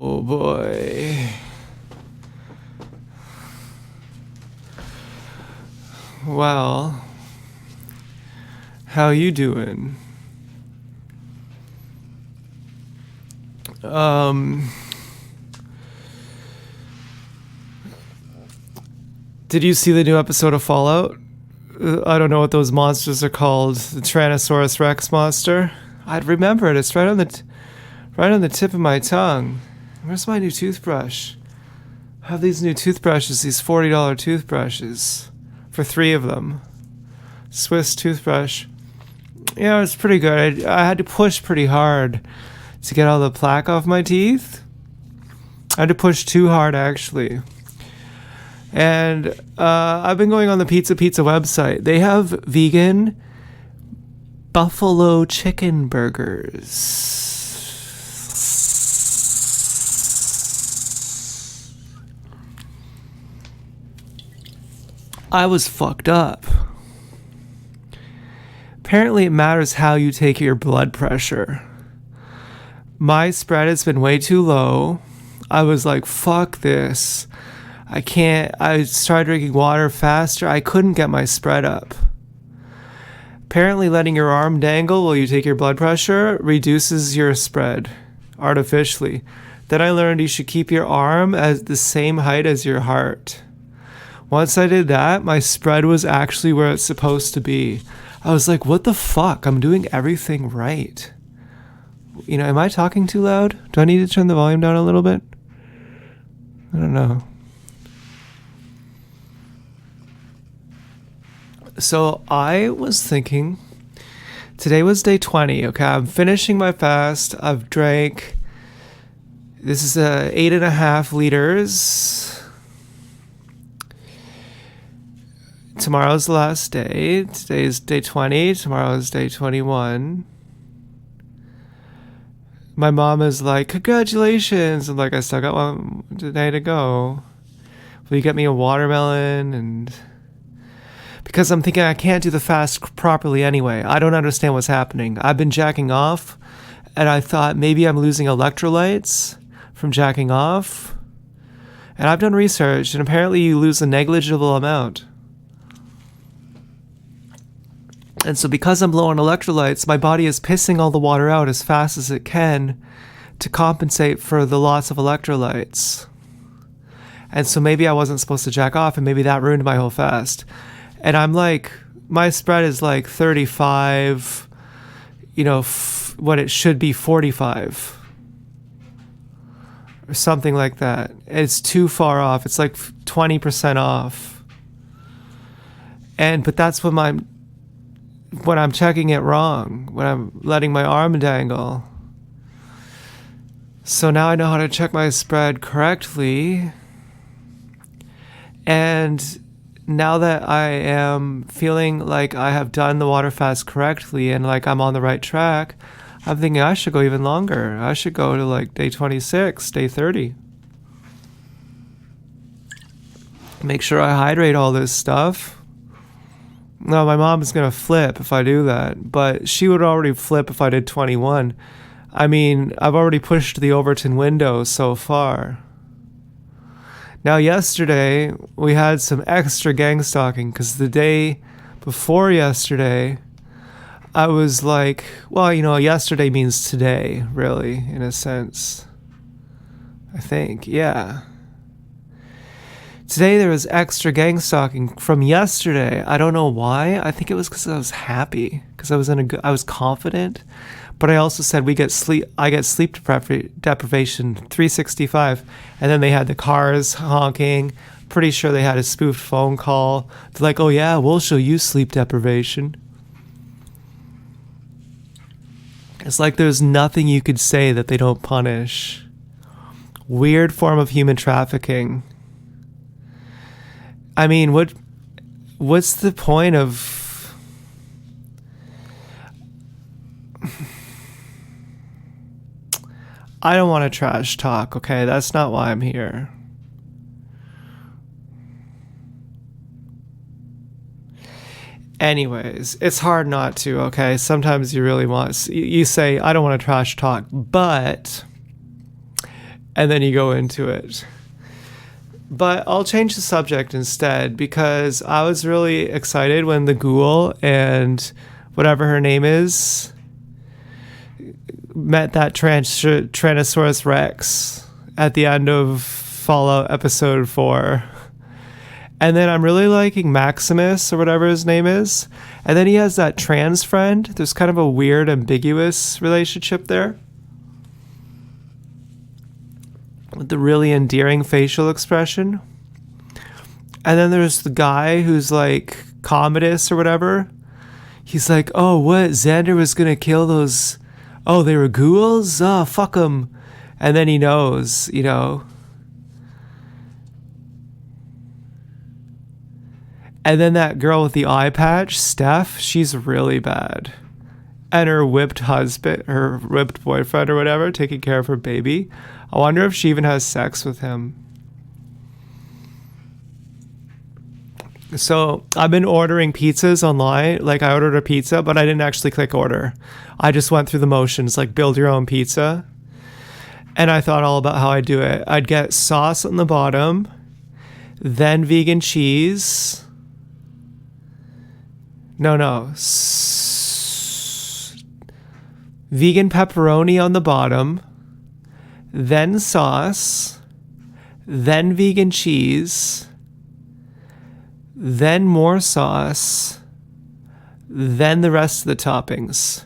Oh boy. Well, how you doing? Did you see the new episode of Fallout? I don't know what those monsters are called. The Tyrannosaurus Rex monster. I'd remember it. It's right on the tip of my tongue. Where's my new toothbrush? I have these new toothbrushes, these $40 toothbrushes, for 3 of them. Swiss toothbrush. Yeah, it's pretty good. I had to push pretty hard to get all the plaque off my teeth. I had to push too hard, actually. And I've been going on the Pizza website. They have vegan buffalo chicken burgers. I was fucked up. Apparently, it matters how you take your blood pressure. My spread has been way too low. I was like, fuck this. I can't. I started drinking water faster. I couldn't get my spread up. Apparently, letting your arm dangle while you take your blood pressure reduces your spread artificially. Then I learned you should keep your arm at the same height as your heart. Once I did that, my spread was actually where it's supposed to be. I was like, what the fuck? I'm doing everything right. You know, am I talking too loud? Do I need to turn the volume down a little bit? I don't know. So I was thinking, today was day 20, okay? I'm finishing my fast. I've drank, this is 8.5 liters. Tomorrow's the last day. Today's day 20. Tomorrow's day 21. My mom is like, congratulations. I'm like, I still got one day to go. Will you get me a watermelon? And because I'm thinking I can't do the fast properly anyway. I don't understand what's happening. I've been jacking off, and I thought maybe I'm losing electrolytes from jacking off. And I've done research, and apparently you lose a negligible amount. And so because I'm low on electrolytes, my body is pissing all the water out as fast as it can to compensate for the loss of electrolytes. And so maybe I wasn't supposed to jack off, and maybe that ruined my whole fast. And I'm like, my spread is like 35, you know, what it should be 45. Or something like that. It's too far off. It's like 20% off. But that's when I'm checking it wrong, when I'm letting my arm dangle. So now I know how to check my spread correctly. And now that I am feeling like I have done the water fast correctly and like I'm on the right track, I'm thinking I should go even longer. I should go to like day 26, day 30. Make sure I hydrate all this stuff. No, my mom is going to flip if I do that, but she would already flip if I did 21. I mean, I've already pushed the Overton window so far. Now, yesterday, we had some extra gang stalking because the day before yesterday, I was like, well, you know, yesterday means today, really, in a sense. I think, yeah. Today there was extra gang stalking from yesterday. I don't know why. I think it was because I was happy, because I was confident. But I also said I get sleep deprivation 365, and then they had the cars honking. Pretty sure they had a spoofed phone call. They're like, "Oh yeah, we'll show you sleep deprivation." It's like there's nothing you could say that they don't punish. Weird form of human trafficking. I mean, what's the point of... I don't want to trash talk, okay? That's not why I'm here. Anyways, it's hard not to, okay? Sometimes you really want... You say, I don't want to trash talk, but... and then you go into it. But I'll change the subject instead because I was really excited when the ghoul and whatever her name is met that Tyrannosaurus Rex at the end of Fallout episode 4. And then I'm really liking Maximus or whatever his name is. And then he has that trans friend. There's kind of a weird, ambiguous relationship there. With the really endearing facial expression. And then there's the guy who's like Commodus or whatever. He's like, oh, what? Xander was going to kill those... Oh, they were ghouls? Oh, fuck them. And then he knows, you know. And then that girl with the eye patch, Steph, she's really bad. And her whipped husband, her whipped boyfriend or whatever, taking care of her baby. I wonder if she even has sex with him. So I've been ordering pizzas online. Like I ordered a pizza, but I didn't actually click order. I just went through the motions, like build your own pizza. And I thought all about how I do it. I'd get sauce on the bottom, then vegan cheese. Vegan pepperoni on the bottom, then sauce, then vegan cheese, then more sauce, then the rest of the toppings.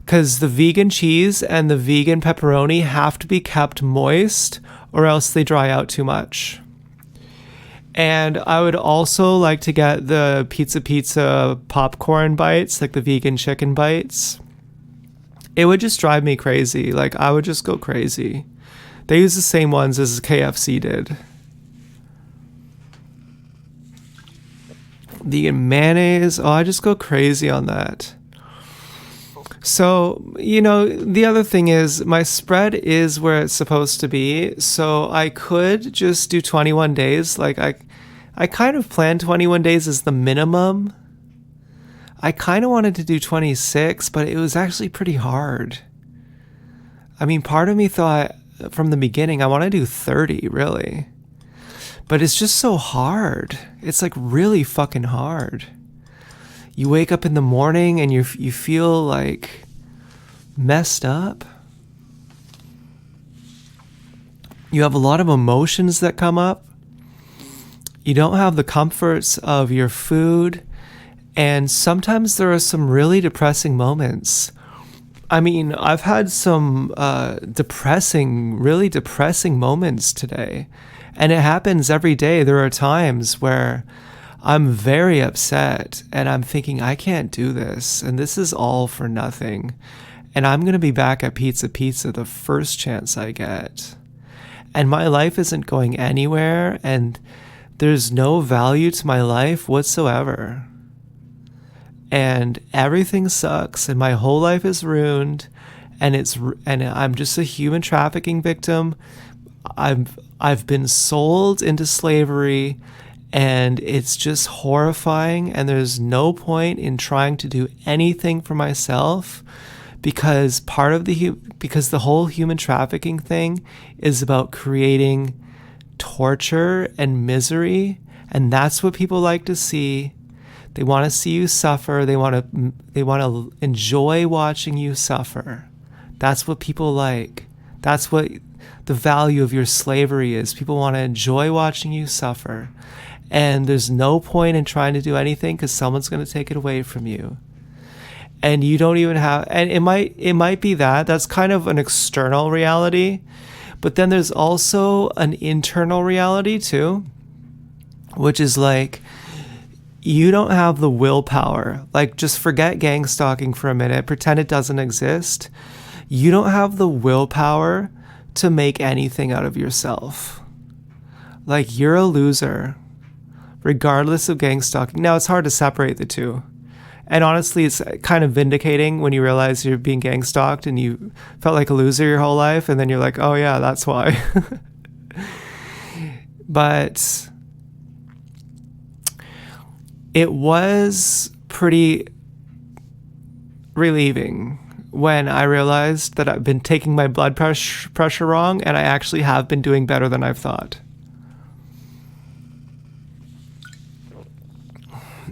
Because the vegan cheese and the vegan pepperoni have to be kept moist or else they dry out too much. And I would also like to get the pizza popcorn bites, like the vegan chicken bites. It would just drive me crazy. Like, I would just go crazy. They use the same ones as KFC did. Vegan mayonnaise. Oh, I just go crazy on that. So, you know, the other thing is my spread is where it's supposed to be. So I could just do 21 days. Like, I kind of planned 21 days as the minimum. I kind of wanted to do 26, but it was actually pretty hard. I mean, part of me thought from the beginning, I want to do 30, really. But it's just so hard. It's like really fucking hard. You wake up in the morning and you feel like messed up. You have a lot of emotions that come up. You don't have the comforts of your food. And sometimes there are some really depressing moments. I mean, I've had some really depressing moments today. And it happens every day. There are times where I'm very upset and I'm thinking, I can't do this. And this is all for nothing. And I'm going to be back at Pizza the first chance I get. And my life isn't going anywhere. And there's no value to my life whatsoever. And everything sucks. And my whole life is ruined. And I'm just a human trafficking victim. I've been sold into slavery. And it's just horrifying, and there's no point in trying to do anything for myself because because the whole human trafficking thing is about creating torture and misery, and that's what people like to see. They want to see you suffer. They want to enjoy watching you suffer. That's what people like. That's what the value of your slavery is. People want to enjoy watching you suffer. And there's no point in trying to do anything because someone's going to take it away from you. And you don't even have, and it might be that's kind of an external reality, but then there's also an internal reality too, which is like, you don't have the willpower. Like, just forget gang stalking for a minute, pretend it doesn't exist. You don't have the willpower to make anything out of yourself. Like, you're a loser. Regardless of gang stalking. Now, it's hard to separate the two. And honestly, it's kind of vindicating when you realize you're being gang stalked and you felt like a loser your whole life. And then you're like, oh yeah, that's why. But it was pretty relieving when I realized that I've been taking my blood pressure wrong, and I actually have been doing better than I've thought.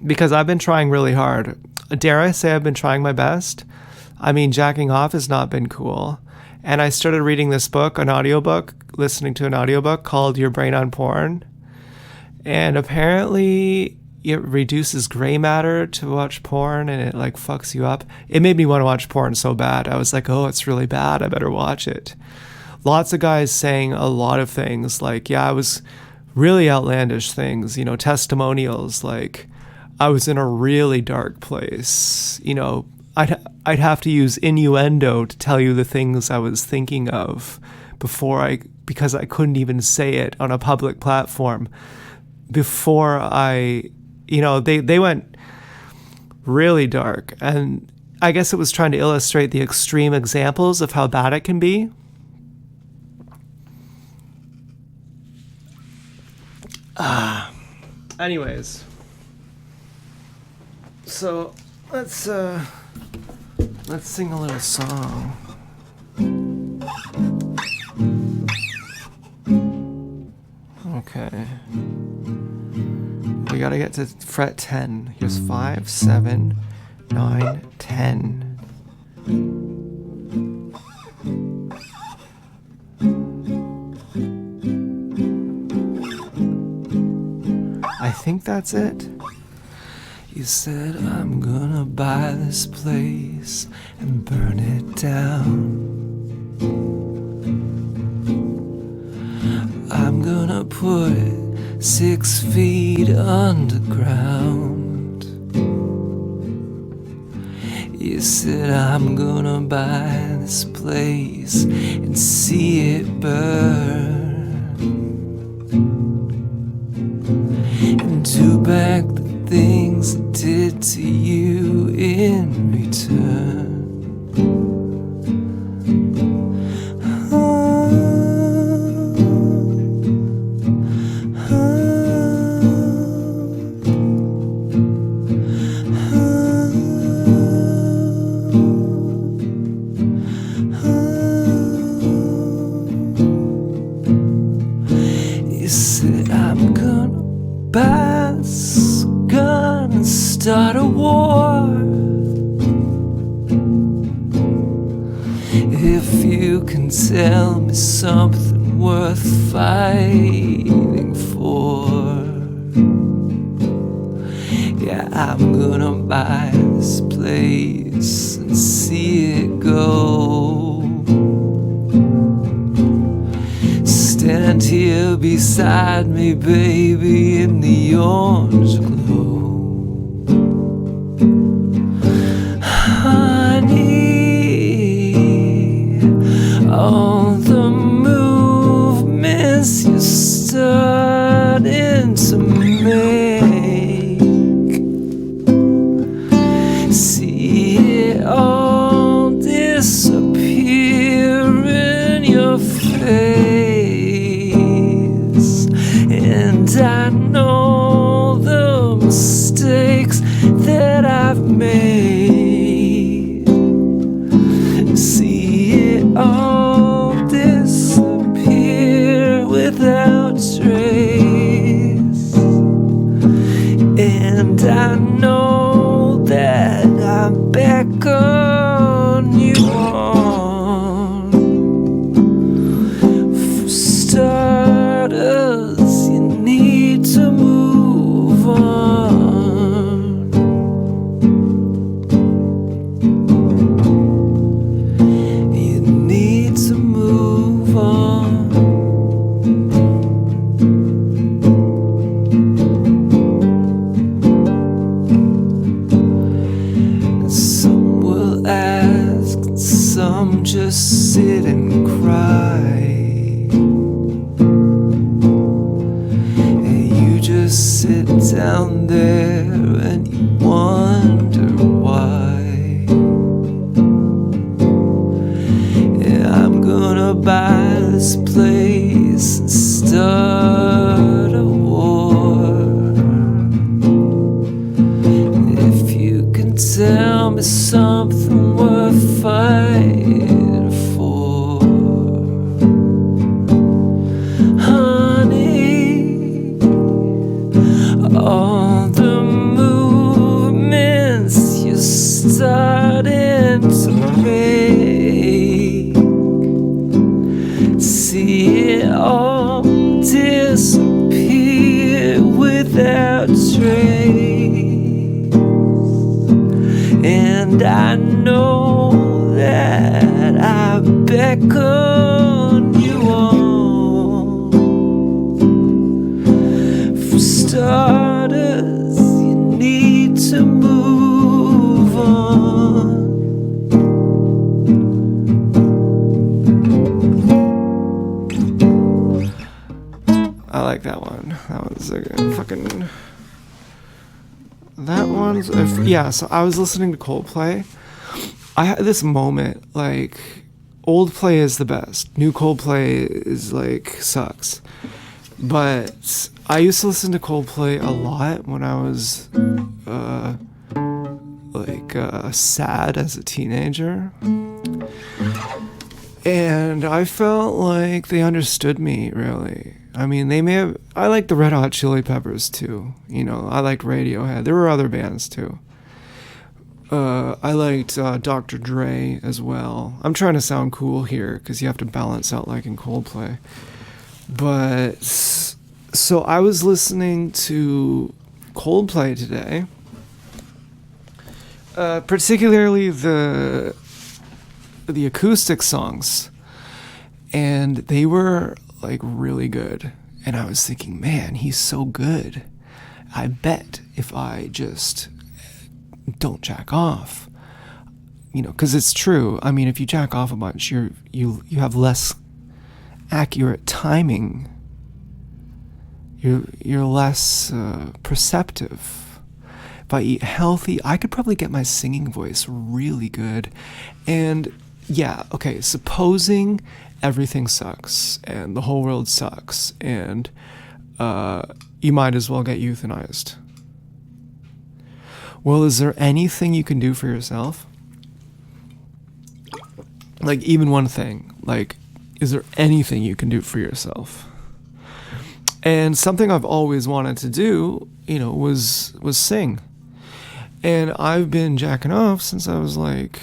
Because I've been trying really hard. Dare I say I've been trying my best? I mean, jacking off has not been cool. And I started reading this book, listening to an audiobook called Your Brain on Porn. And apparently it reduces gray matter to watch porn, and it like fucks you up. It made me want to watch porn so bad. I was like, oh, it's really bad. I better watch it. Lots of guys saying a lot of things like, yeah, I was really outlandish things, testimonials like, I was in a really dark place. I'd have to use innuendo to tell you the things I was thinking of because I couldn't even say it on a public platform before they went really dark. And I guess it was trying to illustrate the extreme examples of how bad it can be. Anyways. So let's sing a little song. Okay. We gotta get to fret 10. Here's 5, 7, 9, 10. I think that's it. You said, I'm gonna buy this place and burn it down. I'm gonna put it 6 feet underground. You said, I'm gonna buy this place and see it burn. And do back the things I did to you in return. You said, I'm gonna buy this gun and start a war. If you can tell me something worth fighting for. Yeah, I'm gonna buy this place and see it go. Stand here beside me, baby, in the orange glow. Honey, all the movements you're starting to make, see it all disappear in your face. And I know the mistakes that I've made. See it all disappear without trace. And I know that I beckon you on. For starters, you need to move on. You need to move on. Some will ask, some just sit and cry. And you just sit down there and you wonder why. Yeah, I'm gonna buy this place and start a war. If you can tell me something worth fighting it all disappeared without trace. And I know that I beckon you on. For starters, you need to move on. I like that one. That was a fucking... That one's... Yeah, so I was listening to Coldplay. I had this moment, like... Old play is the best. New Coldplay is, like, sucks. But I used to listen to Coldplay a lot when I was, sad as a teenager. And I felt like they understood me, really. I mean, they may have... I like the Red Hot Chili Peppers, too. You know, I liked Radiohead. There were other bands, too. I liked Dr. Dre as well. I'm trying to sound cool here, because you have to balance out liking Coldplay. But... So I was listening to Coldplay today. Particularly the acoustic songs. And they were... like really good, and I was thinking, man, he's so good. I bet if I just don't jack off, you know, because it's true. I mean, if you jack off a bunch, you have less accurate timing. You're less perceptive. If I eat healthy, I could probably get my singing voice really good. And yeah, okay, supposing everything sucks and the whole world sucks and you might as well get euthanized. Well, is there anything you can do for yourself? Like, even one thing. Like, is there anything you can do for yourself? And something I've always wanted to do, you know, was sing. And I've been jacking off since I was like,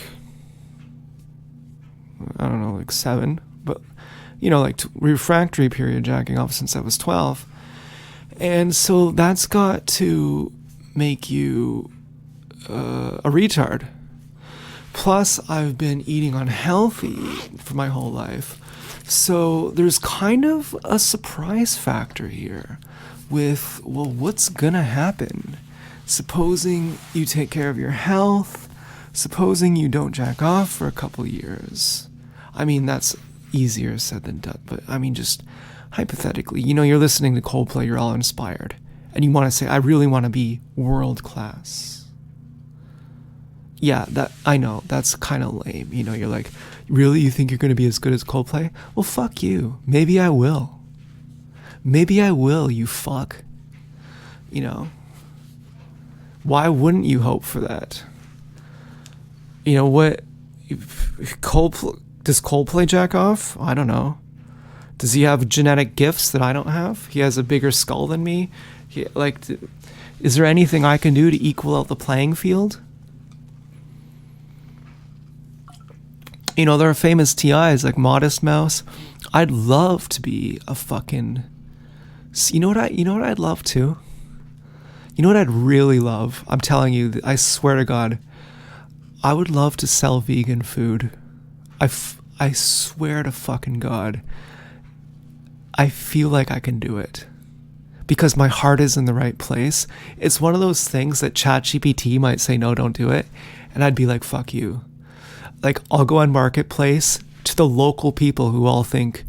I don't know, like 7. But, you know, like refractory period jacking off since I was 12. And so that's got to make you a retard. Plus, I've been eating unhealthy for my whole life. So there's kind of a surprise factor here with, well, what's gonna happen? Supposing you take care of your health, supposing you don't jack off for a couple years. I mean, that's easier said than done, but I mean, just hypothetically, you know, you're listening to Coldplay, you're all inspired, and you want to say, I really want to be world class. Yeah, that I know, that's kind of lame. You know, you're like, really, you think you're going to be as good as Coldplay? Well, fuck you. Maybe I will. Maybe I will, you fuck. You know, why wouldn't you hope for that? You know what? Coldplay, does Coldplay jack off? I don't know. Does he have genetic gifts that I don't have? He has a bigger skull than me. Is there anything I can do to equal out the playing field? You know, there are famous TIs like Modest Mouse. I'd love to be a fucking... You know what I'd love to? You know what I'd really love? I'm telling you, I swear to God, I would love to sell vegan food. I swear to fucking God, I feel like I can do it. Because my heart is in the right place. It's one of those things that ChatGPT might say, no, don't do it. And I'd be like, fuck you. Like, I'll go on Marketplace to the local people who all think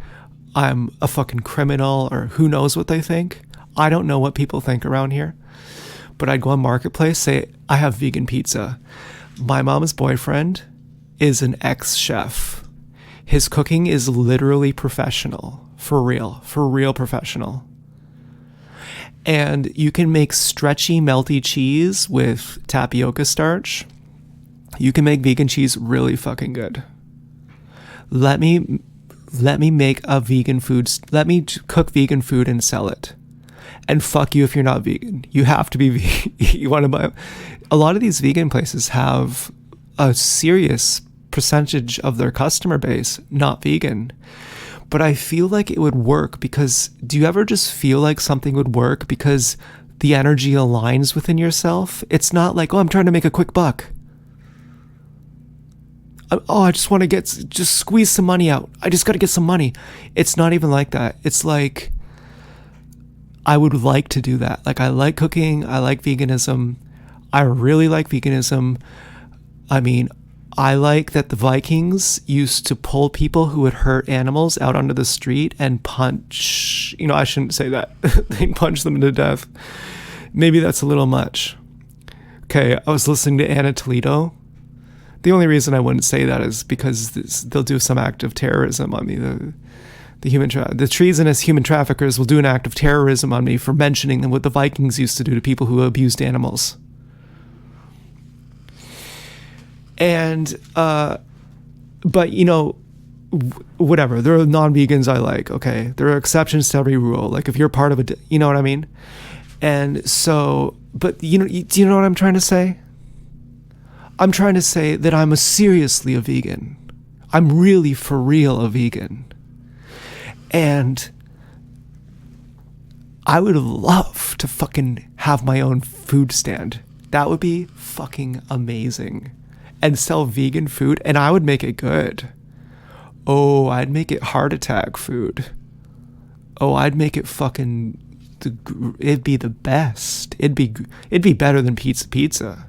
I'm a fucking criminal, or who knows what they think. I don't know what people think around here. But I'd go on Marketplace, say, I have vegan pizza. My mom's boyfriend is an ex-chef. His cooking is literally professional. For real professional. And you can make stretchy, melty cheese with tapioca starch. You can make vegan cheese really fucking good. Let me make a vegan food. Let me cook vegan food and sell it. And fuck you if you're not vegan. You have to be vegan. You want to buy. A lot of these vegan places have a serious percentage of their customer base not vegan. but I feel like it would work because do you ever just feel like something would work because the energy aligns within yourself? It's not like, oh, I'm trying to make a quick buck. Oh, I just want to just squeeze some money out. I just got to get some money. It's not even like that. It's like, I would like to do that. Like, I like cooking. I like veganism. I really like veganism. I mean, I like that the Vikings used to pull people who would hurt animals out onto the street and punch. You know, I shouldn't say that. They'd punch them to death. Maybe that's a little much. Okay, I was listening to Anna Toledo. The only reason I wouldn't say that is because they'll do some act of terrorism on me. The treasonous human traffickers will do an act of terrorism on me for mentioning what the Vikings used to do to people who abused animals. And, but you know, whatever. There are non-vegans I like. Okay, there are exceptions to every rule. Like if you're part of you know what I mean. And so, but do you know what I'm trying to say? I'm trying to say that I'm seriously a vegan. I'm really for real a vegan. And I would love to fucking have my own food stand. That would be fucking amazing. And sell vegan food, and I would make it good. Oh, I'd make it heart attack food. Oh, I'd make it fucking, it'd be the best. It'd be better than pizza.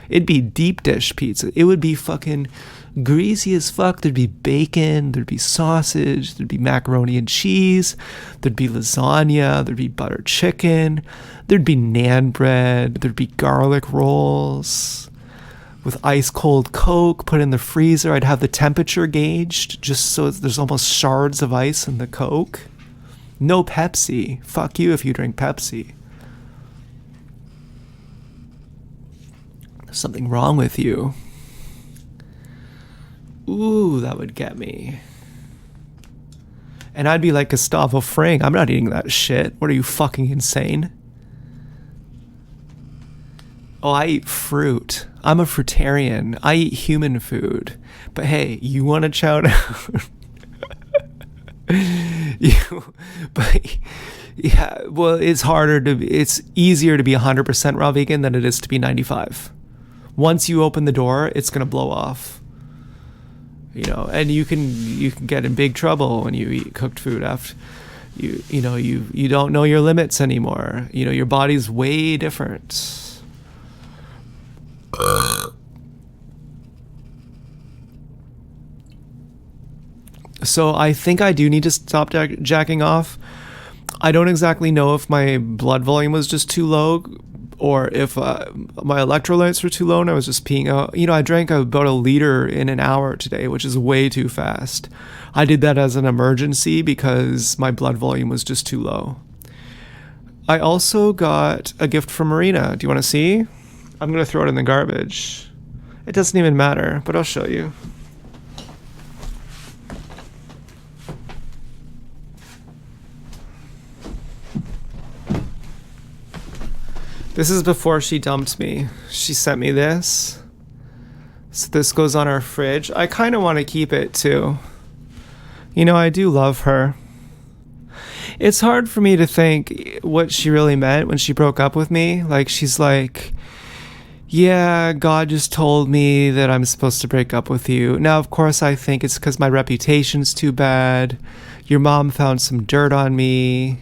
It'd be deep dish pizza. It would be fucking greasy as fuck. There'd be bacon, there'd be sausage, there'd be macaroni and cheese, there'd be lasagna, there'd be buttered chicken, there'd be naan bread, there'd be garlic rolls with ice cold Coke put in the freezer. I'd have the temperature gauged just so there's almost shards of ice in the Coke. No Pepsi. Fuck you if you drink Pepsi. There's something wrong with you. Ooh, that would get me. And I'd be like Gustavo Fring. I'm not eating that shit. What are you, fucking insane? Oh, I eat fruit. I'm a fruitarian. I eat human food. But hey, you want to chow down? But yeah, well, it's easier to be 100% raw vegan than it is to be 95. Once you open the door, it's going to blow off. You know, and you can get in big trouble when you eat cooked food after you don't know your limits anymore. You know, your body's way different. So I think I do need to stop jacking off. I don't exactly know if my blood volume was just too low or if my electrolytes were too low and I was just peeing out. You know, I drank about a liter in an hour today, which is way too fast. I did that as an emergency because my blood volume was just too low. I also got a gift from Marina. Do you want to see? I'm going to throw it in the garbage. It doesn't even matter, but I'll show you. This is before she dumped me. She sent me this. So this goes on our fridge. I kind of want to keep it too. You know, I do love her. It's hard for me to think what she really meant when she broke up with me. Like, she's like, yeah, God just told me that I'm supposed to break up with you. Now, of course, I think it's because my reputation's too bad. Your mom found some dirt on me.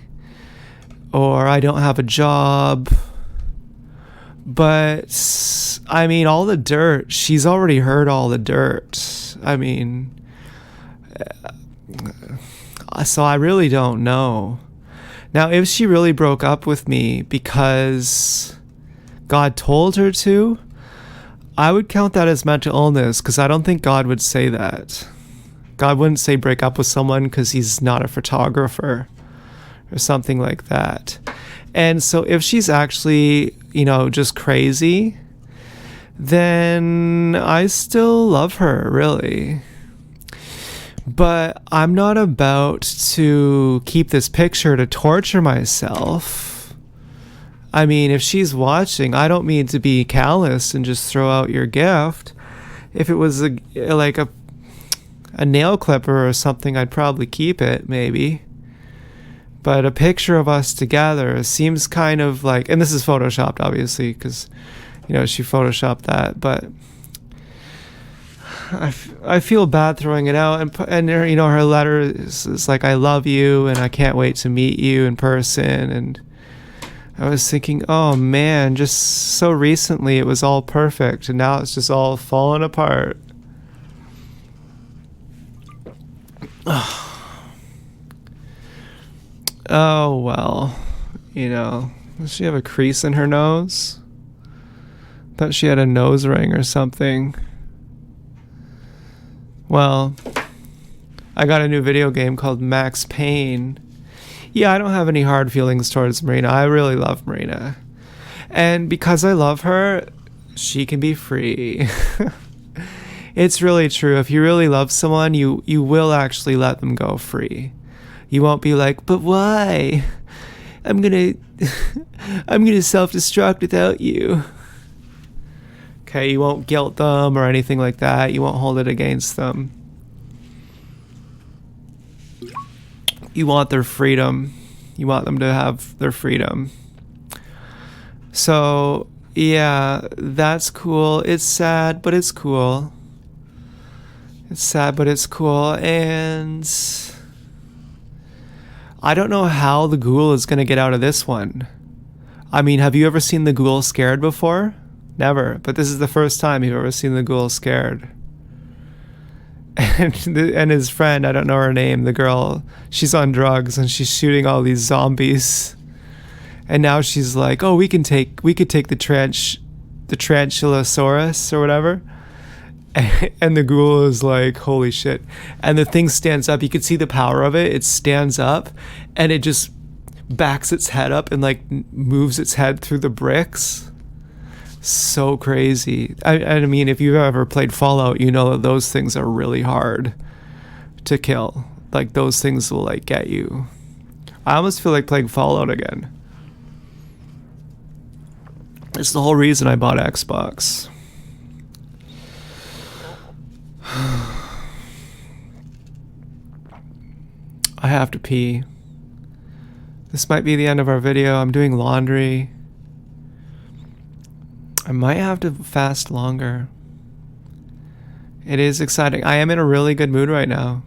Or I don't have a job. But, I mean, all the dirt, she's already heard all the dirt. I mean, so I really don't know. Now, if she really broke up with me because God told her to, I would count that as mental illness because I don't think God would say that. God wouldn't say break up with someone because he's not a photographer or something like that. And so if she's actually, you know, just crazy, then I still love her, really. But I'm not about to keep this picture to torture myself. I mean, if she's watching, I don't mean to be callous and just throw out your gift. If it was a a nail clipper or something, I'd probably keep it, maybe. But a picture of us together seems kind of like, and this is photoshopped, obviously, because, she photoshopped that, but I feel bad throwing it out. And her letter is like, I love you, and I can't wait to meet you in person. And I was thinking, oh man, just so recently it was all perfect, and now it's just all falling apart. Oh, well, does she have a crease in her nose? Thought she had a nose ring or something. Well, I got a new video game called Max Payne. Yeah, I don't have any hard feelings towards Marina. I really love Marina. And because I love her, she can be free. It's really true. If you really love someone, you will actually let them go free. You won't be like, but why? I'm gonna self-destruct without you. Okay, you won't guilt them or anything like that. You won't hold it against them. You want their freedom. You want them to have their freedom. So, yeah, that's cool. It's sad, but it's cool. It's sad, but it's cool. And I don't know how the ghoul is going to get out of this one. I mean, have you ever seen the ghoul scared before? Never. But this is the first time you've ever seen the ghoul scared. And his friend, I don't know her name, the girl, she's on drugs and she's shooting all these zombies. And now she's like, oh, we could take the Tarantulosaurus or whatever. And the ghoul is like, holy shit. And the thing stands up. You can see the power of it. It stands up and it just backs its head up and like moves its head through the bricks. So crazy. I mean, if you've ever played Fallout, you know that those things are really hard to kill. Like, those things will like get you. I almost feel like playing Fallout again. It's the whole reason I bought Xbox. I have to pee. This might be the end of our video. I'm doing laundry. I might have to fast longer. It is exciting. I am in a really good mood right now.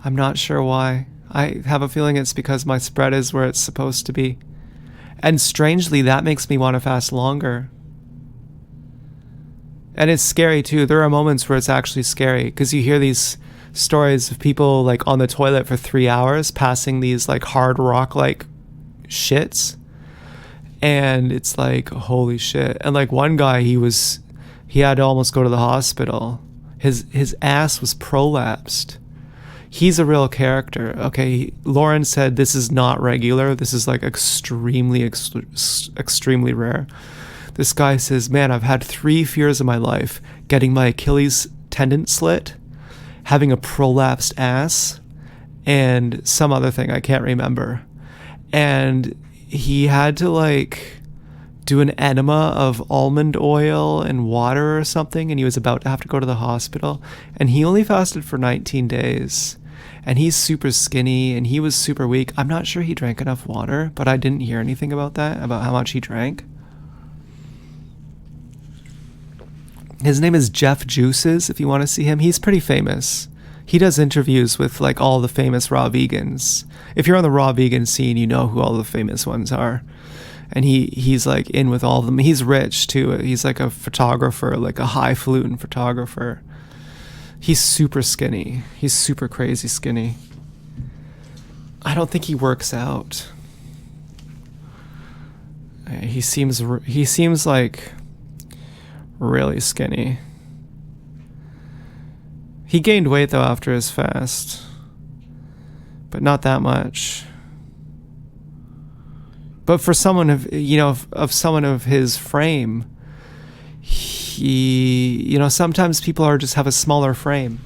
I'm not sure why. I have a feeling it's because my spread is where it's supposed to be. And strangely, that makes me want to fast longer. And it's scary too. There are moments where it's actually scary because you hear these stories of people like on the toilet for 3 hours passing these like hard rock like shits. And it's like, holy shit. And like one guy, he had to almost go to the hospital. His ass was prolapsed. He's a real character. Okay, Lauren said this is not regular. This is like extremely rare. This guy says, man, I've had 3 fears in my life: getting my Achilles tendon slit, having a prolapsed ass, and some other thing I can't remember. And he had to like do an enema of almond oil and water or something, and he was about to have to go to the hospital. And he only fasted for 19 days. And he's super skinny and he was super weak. I'm not sure he drank enough water, but I didn't hear anything about that, about how much he drank. His name is Jeff Juices, if you want to see him. He's pretty famous. He does interviews with like all the famous raw vegans. If you're on the raw vegan scene, you know who all the famous ones are. And he's like in with all of them. He's rich too. He's like a photographer, like a highfalutin photographer. He's super skinny. He's super crazy skinny. I don't think he works out. He seems like really skinny. He gained weight though after his fast, but not that much. But for someone of someone of his frame, he, sometimes people just have a smaller frame,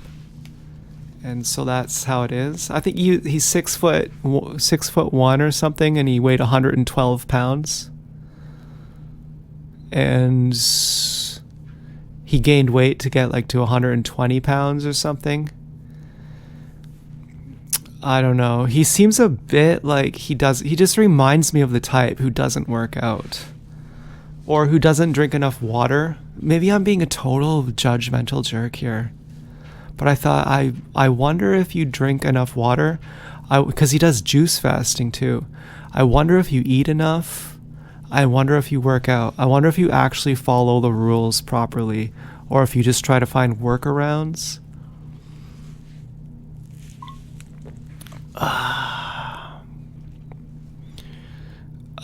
and so that's how it is. I think he's 6'1" or something, and he weighed 112 pounds, and he gained weight to get like to 120 pounds or something. I don't know. He seems a bit like he just reminds me of the type who doesn't work out or who doesn't drink enough water. Maybe I'm being a total judgmental jerk here, but I thought I wonder if you drink enough water, because he does juice fasting too. I wonder if you eat enough. I wonder if you work out. I wonder if you actually follow the rules properly, or if you just try to find workarounds. I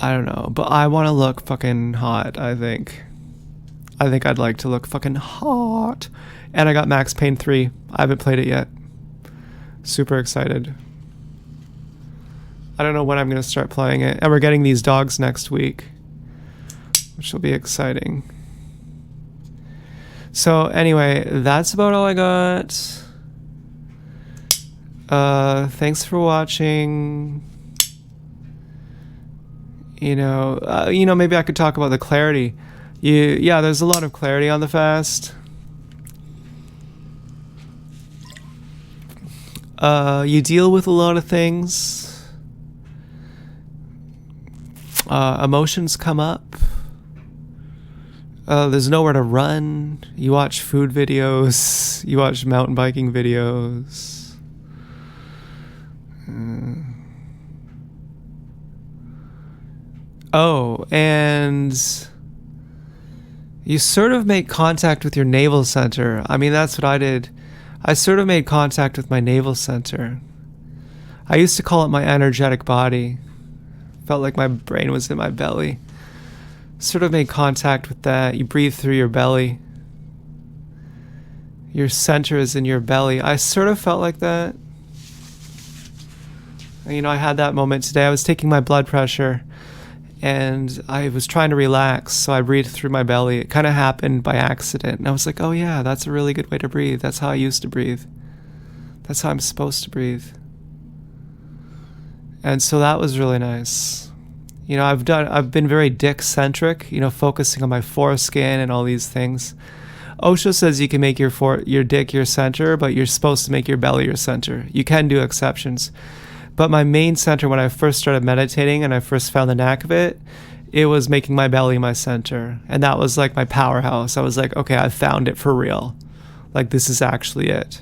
don't know, but I want to look fucking hot, I think. I'd like to look fucking hot. And I got Max Payne 3. I haven't played it yet. Super excited. I don't know when I'm going to start playing it. And we're getting these dogs next week, which will be exciting. So anyway, that's about all I got. Thanks for watching. Maybe I could talk about the clarity. There's a lot of clarity on the fast. You deal with a lot of things. Emotions come up. There's nowhere to run. You watch food videos. You watch mountain biking videos. Oh, and you sort of make contact with your navel center. I mean, that's what I did. I sort of made contact with my navel center. I used to call it my energetic body. Felt like my brain was in my belly. Sort of made contact with that. You breathe through your belly. Your center is in your belly. I sort of felt like that. I had that moment today. I was taking my blood pressure and I was trying to relax, so I breathed through my belly. It kind of happened by accident, and I was like, oh yeah, that's a really good way to breathe. That's how I used to breathe. That's how I'm supposed to breathe. And so that was really nice. I've been very dick-centric, focusing on my foreskin and all these things. Osho says you can make your dick your center, but you're supposed to make your belly your center. You can do exceptions. But my main center, when I first started meditating and I first found the knack of it, it was making my belly my center. And that was like my powerhouse. I was like, okay, I found it for real. Like, this is actually it.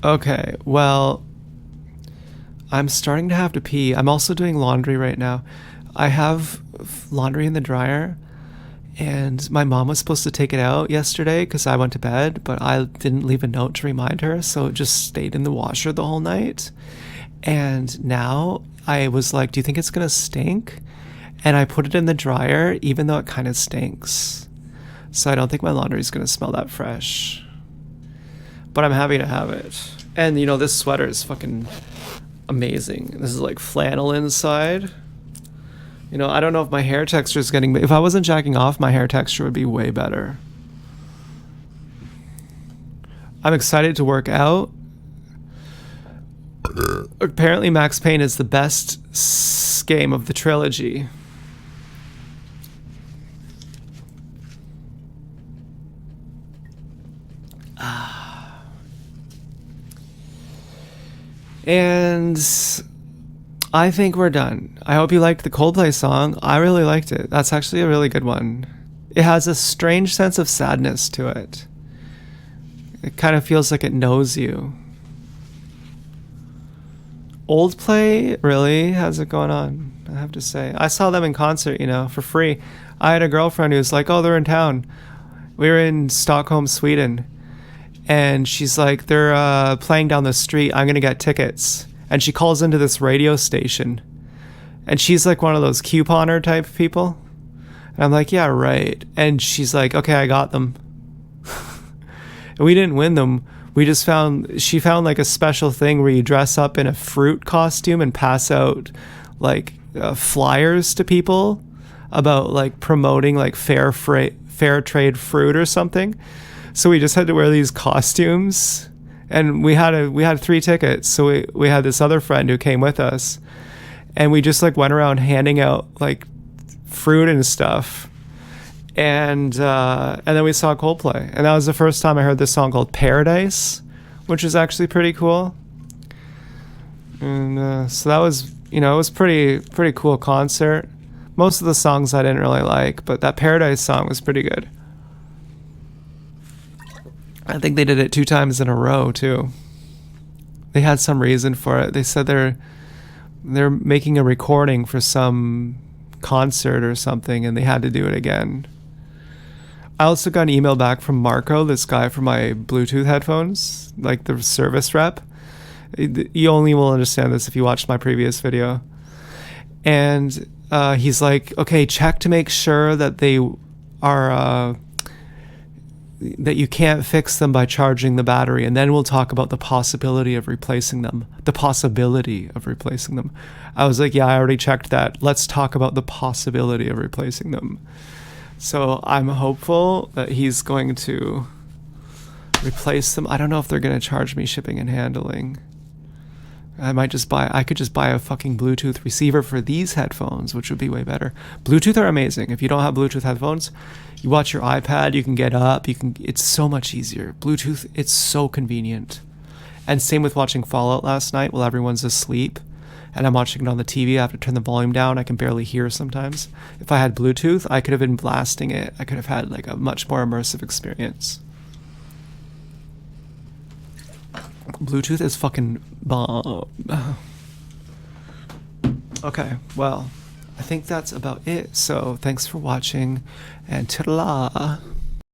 Okay, well, I'm starting to have to pee. I'm also doing laundry right now. I have laundry in the dryer. And my mom was supposed to take it out yesterday because I went to bed, but I didn't leave a note to remind her, so it just stayed in the washer the whole night. And now I was like, do you think it's going to stink? And I put it in the dryer, even though it kind of stinks. So I don't think my laundry is going to smell that fresh. But I'm happy to have it. And, this sweater is fucking amazing. This is like flannel inside. I don't know if my hair texture is getting... If I wasn't jacking off, my hair texture would be way better. I'm excited to work out. Apparently, Max Payne is the best game of the trilogy. And I think we're done. I hope you liked the Coldplay song. I really liked it. That's actually a really good one. It has a strange sense of sadness to it. It kind of feels like it knows you. Coldplay really has it going on, I have to say. I saw them in concert, for free. I had a girlfriend who was like, oh, they're in town. We were in Stockholm, Sweden. And she's like, they're playing down the street. I'm going to get tickets. And she calls into this radio station. And she's like one of those couponer type people. And I'm like, yeah, right. And she's like, okay, I got them. And we didn't win them. She found like a special thing where you dress up in a fruit costume and pass out like flyers to people about like promoting like fair trade fruit or something. So we just had to wear these costumes, and we had 3 tickets. So we had this other friend who came with us, and we just like went around handing out like fruit and stuff. And then we saw Coldplay, and that was the first time I heard this song called Paradise, which is actually pretty cool. And so that was, it was pretty cool concert. Most of the songs I didn't really like, but that Paradise song was pretty good. I think they did it 2 times in a row too. They had some reason for it. They said they're making a recording for some concert or something, and they had to do it again. I also got an email back from Marco, this guy for my Bluetooth headphones, like the service rep. You only will understand this if you watched my previous video. And he's like, okay, check to make sure that they are, that you can't fix them by charging the battery, and then we'll talk about the possibility of replacing them. The possibility of replacing them. I was like, yeah, I already checked that. Let's talk about the possibility of replacing them. So I'm hopeful that he's going to replace them. I don't know if they're going to charge me shipping and handling. I could just buy a fucking Bluetooth receiver for these headphones, which would be way better. Bluetooth are amazing. If you don't have Bluetooth headphones, you watch your iPad, you can get up, it's so much easier. Bluetooth, it's so convenient. And same with watching Fallout last night while everyone's asleep. And I'm watching it on the TV. I have to turn the volume down. I can barely hear sometimes. If I had Bluetooth, I could have been blasting it. I could have had like a much more immersive experience. Bluetooth is fucking bomb. Okay, well, I think that's about it. So thanks for watching, and ta-la.